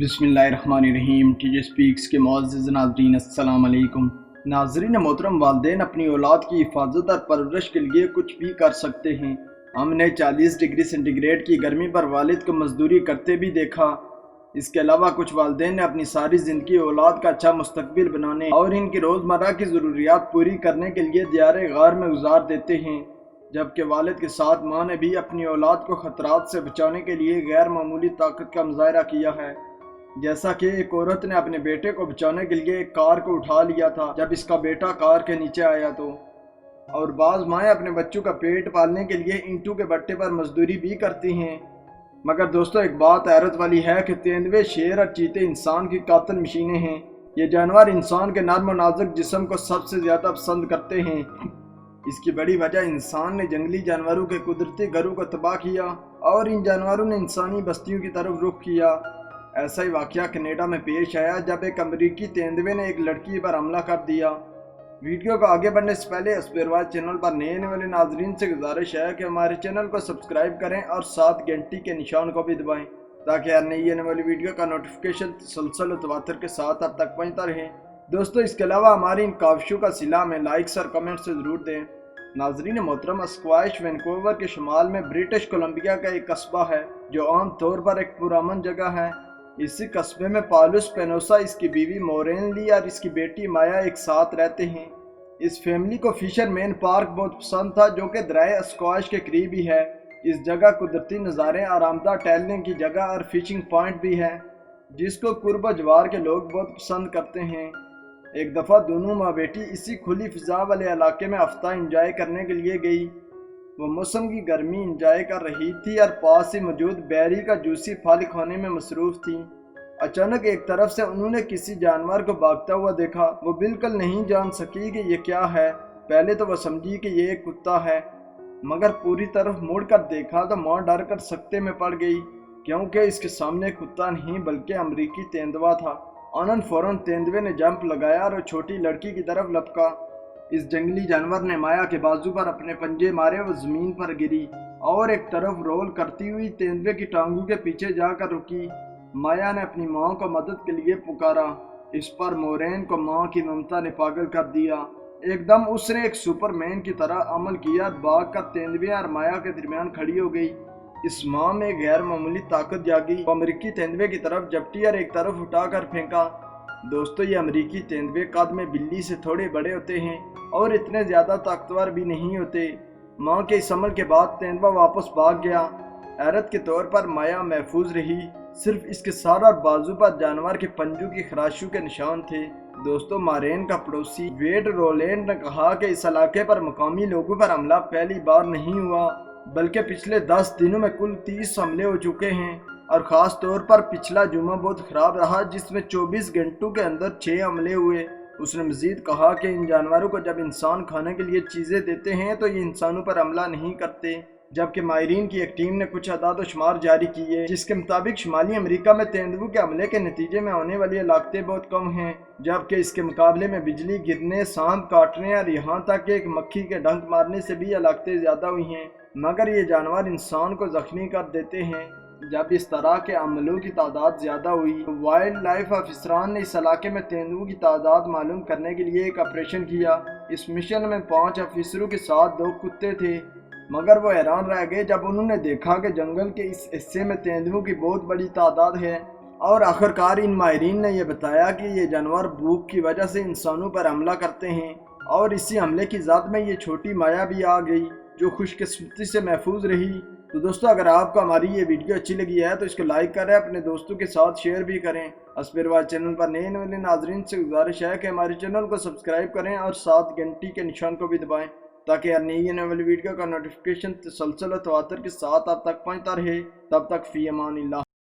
بسم اللہ الرحمن الرحیم۔ ٹی جے سپیکس کے معزز ناظرین السلام علیکم۔ ناظرین محترم، والدین اپنی اولاد کی حفاظت اور پرورش کے لیے کچھ بھی کر سکتے ہیں۔ ہم نے 40 ڈگری سینٹی گریڈ کی گرمی پر والد کو مزدوری کرتے بھی دیکھا۔ اس کے علاوہ کچھ والدین نے اپنی ساری زندگی اولاد کا اچھا مستقبل بنانے اور ان کی روزمرہ کی ضروریات پوری کرنے کے لیے دیار غار میں گزار دیتے ہیں، جبکہ والد کے ساتھ ماں نے بھی اپنی اولاد کو خطرات سے بچانے کے لیے غیر معمولی طاقت کا مظاہرہ کیا ہے۔ جیسا کہ ایک عورت نے اپنے بیٹے کو بچانے کے لیے ایک کار کو اٹھا لیا تھا جب اس کا بیٹا کار کے نیچے آیا تو، اور بعض مائیں اپنے بچوں کا پیٹ پالنے کے لیے اینٹوں کے بٹے پر مزدوری بھی کرتی ہیں۔ مگر دوستو، ایک بات حیرت والی ہے کہ تیندوے، شیر اور چیتے انسان کی قاتل مشینیں ہیں۔ یہ جانور انسان کے نرم و نازک جسم کو سب سے زیادہ پسند کرتے ہیں۔ اس کی بڑی وجہ انسان نے جنگلی جانوروں کے قدرتی گھروں کو تباہ کیا اور ان جانوروں نے انسانی بستیوں کی طرف رخ کیا۔ ایسا ہی واقعہ کینیڈا میں پیش آیا جب ایک امریکی تیندوے نے ایک لڑکی پر حملہ کر دیا۔ ویڈیو کو آگے بڑھنے سے پہلے اسپیرواز چینل پر نئے آنے والے ناظرین سے گزارش ہے کہ ہمارے چینل کو سبسکرائب کریں اور ساتھ گھنٹی کے نشان کو بھی دبائیں تاکہ ہر نئی آنے والی ویڈیو کا نوٹیفیکیشن تسلسل و تواتر کے ساتھ اب تک پہنچتا رہے۔ دوستو، اس کے علاوہ ہماری ان کاوشوں کا صلہ ہمیں لائکس اور کمنٹ سے ضرور دیں۔ ناظرین محترم، اسکوائش وینکوور کے شمال میں برٹش کولمبیا کا ایک قصبہ ہے جو عام طور پر ایک پرامن جگہ ہے۔ اسی قصبے میں پالوس پینوسا، اس کی بیوی مورین لی اور اس کی بیٹی مایا ایک ساتھ رہتے ہیں۔ اس فیملی کو فشر مین پارک بہت پسند تھا جو کہ دریا اسکواش کے قریب ہی ہے۔ اس جگہ قدرتی نظارے، آرامدہ ٹہلنے کی جگہ اور فشنگ پوائنٹ بھی ہے جس کو قرب و جوار کے لوگ بہت پسند کرتے ہیں۔ ایک دفعہ دونوں ماں بیٹی اسی کھلی فضا والے علاقے میں ہفتہ انجوائے کرنے کے لیے گئی۔ وہ موسم کی گرمی انجوائے کر رہی تھی اور پاس ہی موجود بیری کا جوسی پھل کھانے میں مصروف تھی۔ اچانک ایک طرف سے انہوں نے کسی جانور کو بھاگتا ہوا دیکھا۔ وہ بالکل نہیں جان سکی کہ یہ کیا ہے۔ پہلے تو وہ سمجھی کہ یہ ایک کتا ہے، مگر پوری طرف مڑ کر دیکھا تو ماں ڈر کر سکتے میں پڑ گئی، کیونکہ اس کے سامنے کتا نہیں بلکہ امریکی تیندوا تھا۔ آنن فوراً تیندوے نے جمپ لگایا اور وہ چھوٹی لڑکی کی طرف لپکا۔ اس جنگلی جانور نے مایا کے بازو پر اپنے پنجے مارے، وہ زمین پر گری اور ایک طرف رول کرتی ہوئی تیندوے کی ٹانگوں کے پیچھے جا کر رکی۔ مایا نے اپنی ماں کو مدد کے لیے پکارا۔ اس پر مورین کو ماں کی ممتا نے پاگل کر دیا۔ ایک دم اس نے ایک سپر مین کی طرح عمل کیا، بھاگ کر تیندوے اور مایا کے درمیان کھڑی ہو گئی۔ اس ماں میں غیر معمولی طاقت جاگی۔ وہ امریکی تیندوے کی طرف جپٹی اور ایک طرف اٹھا کر پھینکا۔ دوستو، یہ امریکی تیندوے قد میں بلی سے تھوڑے بڑے ہوتے ہیں اور اتنے زیادہ طاقتور بھی نہیں ہوتے۔ ماں کے اس عمل کے بعد تیندوا واپس بھاگ گیا۔ حیرت کے طور پر مایا محفوظ رہی، صرف اس کے سر اور بازو پر جانور کے پنجوں کی خراشوں کے نشان تھے۔ دوستو، مارین کا پڑوسی ویڈ رولینڈ نے کہا کہ اس علاقے پر مقامی لوگوں پر حملہ پہلی بار نہیں ہوا، بلکہ پچھلے 10 دنوں میں کل 30 حملے ہو چکے ہیں، اور خاص طور پر پچھلا جمعہ بہت خراب رہا جس میں 24 گھنٹوں کے اندر 6 حملے ہوئے۔ اس نے مزید کہا کہ ان جانوروں کو جب انسان کھانے کے لیے چیزیں دیتے ہیں تو یہ انسانوں پر حملہ نہیں کرتے، جبکہ ماہرین کی ایک ٹیم نے کچھ اعداد و شمار جاری کیے جس کے مطابق شمالی امریکہ میں تیندووں کے حملے کے نتیجے میں ہونے والی ہلاکتیں بہت کم ہیں، جبکہ اس کے مقابلے میں بجلی گرنے، سانپ کاٹنے اور یہاں تک کہ ایک مکھی کے ڈنک مارنے سے بھی ہلاکتیں زیادہ ہوئی ہیں۔ مگر یہ جانور انسان کو زخمی کر دیتے ہیں۔ جب اس طرح کے عملوں کی تعداد زیادہ ہوئی تو وائلڈ لائف افسران نے اس علاقے میں تیندووں کی تعداد معلوم کرنے کے لیے ایک آپریشن کیا۔ اس مشن میں 5 افسروں کے ساتھ 2 کتے تھے، مگر وہ حیران رہ گئے جب انہوں نے دیکھا کہ جنگل کے اس حصے میں تیندووں کی بہت بڑی تعداد ہے، اور آخرکار ان ماہرین نے یہ بتایا کہ یہ جانور بھوک کی وجہ سے انسانوں پر حملہ کرتے ہیں، اور اسی حملے کی زد میں یہ چھوٹی مایا بھی آ گئی جو خوش قسمتی سے محفوظ رہی۔ تو دوستو، اگر آپ کو ہماری یہ ویڈیو اچھی لگی ہے تو اس کو لائک کریں، اپنے دوستوں کے ساتھ شیئر بھی کریں۔ اسپیرواز چینل پر نئے والے ناظرین سے گزارش ہے کہ ہمارے چینل کو سبسکرائب کریں اور ساتھ گھنٹی کے نشان کو بھی دبائیں تاکہ ہر نئی آنے والی ویڈیو کا نوٹیفیکیشن تسلسل و تواتر کے ساتھ آپ تک پہنچتا رہے۔ تب تک فی امان اللہ۔